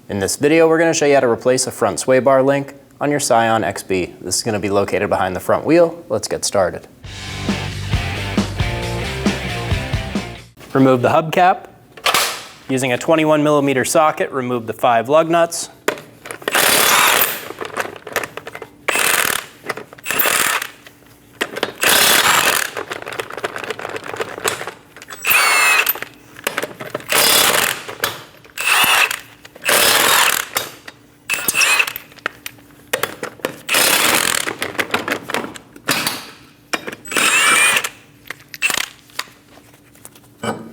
In this video, we're going to show you how to replace a front sway bar link on your Scion XB. This is going to be located behind the front wheel. Let's get started. Remove the hubcap. Using a 21mm socket, remove the 5 lug nuts.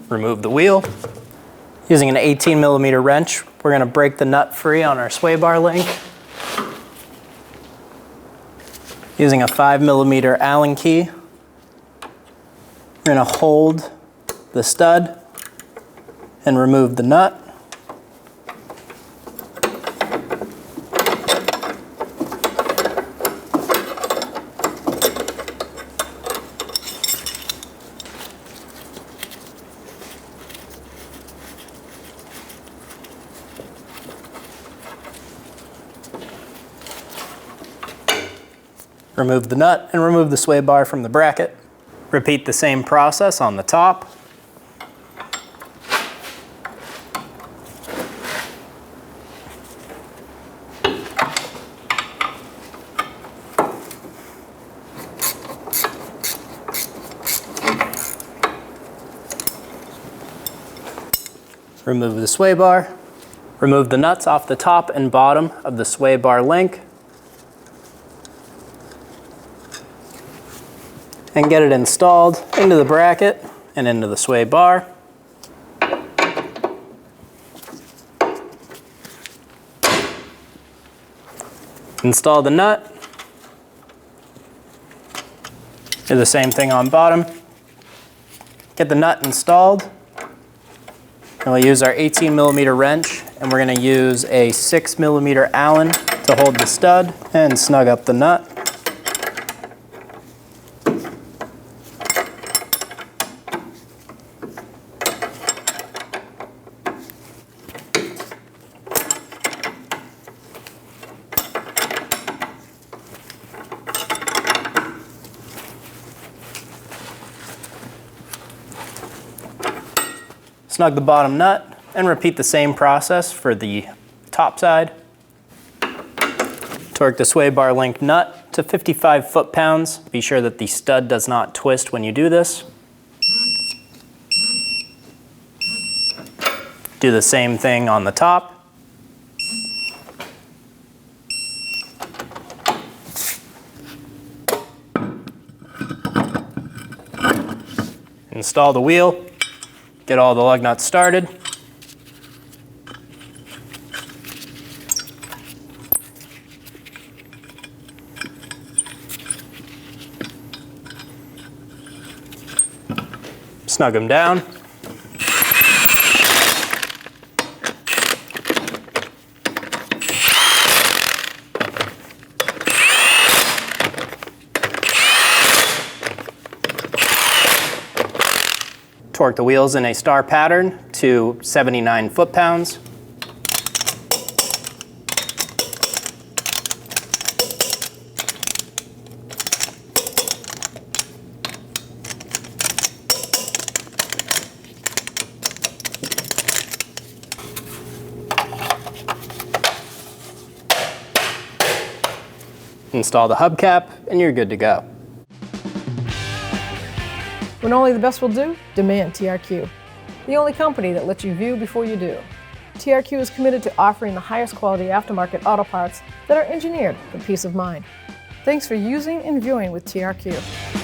Remove the wheel. Using an 18mm wrench, we're going to break the nut free on our sway bar link. Using a 5mm Allen key, we're going to hold the stud and remove the nut. Remove the nut and remove the sway bar from the bracket. Repeat the same process on the top. Remove the sway bar. Remove the nuts off the top and bottom of the sway bar link. And get it installed into the bracket and into the sway bar. Install the nut. Do the same thing on bottom. Get the nut installed. And we'll use our 18mm wrench, and we're going to use a 6mm Allen to hold the stud and snug up the nut. Snug the bottom nut and repeat the same process for the top side. Torque the sway bar link nut to 55 foot-pounds. Be sure that the stud does not twist when you do this. Do the same thing on the top. Install the wheel. Get all the lug nuts started. Snug them down. Torque the wheels in a star pattern to 79 foot-pounds. Install the hubcap and you're good to go. When only the best will do, demand TRQ. The only company that lets you view before you do. TRQ is committed to offering the highest quality aftermarket auto parts that are engineered for peace of mind. Thanks for using and viewing with TRQ.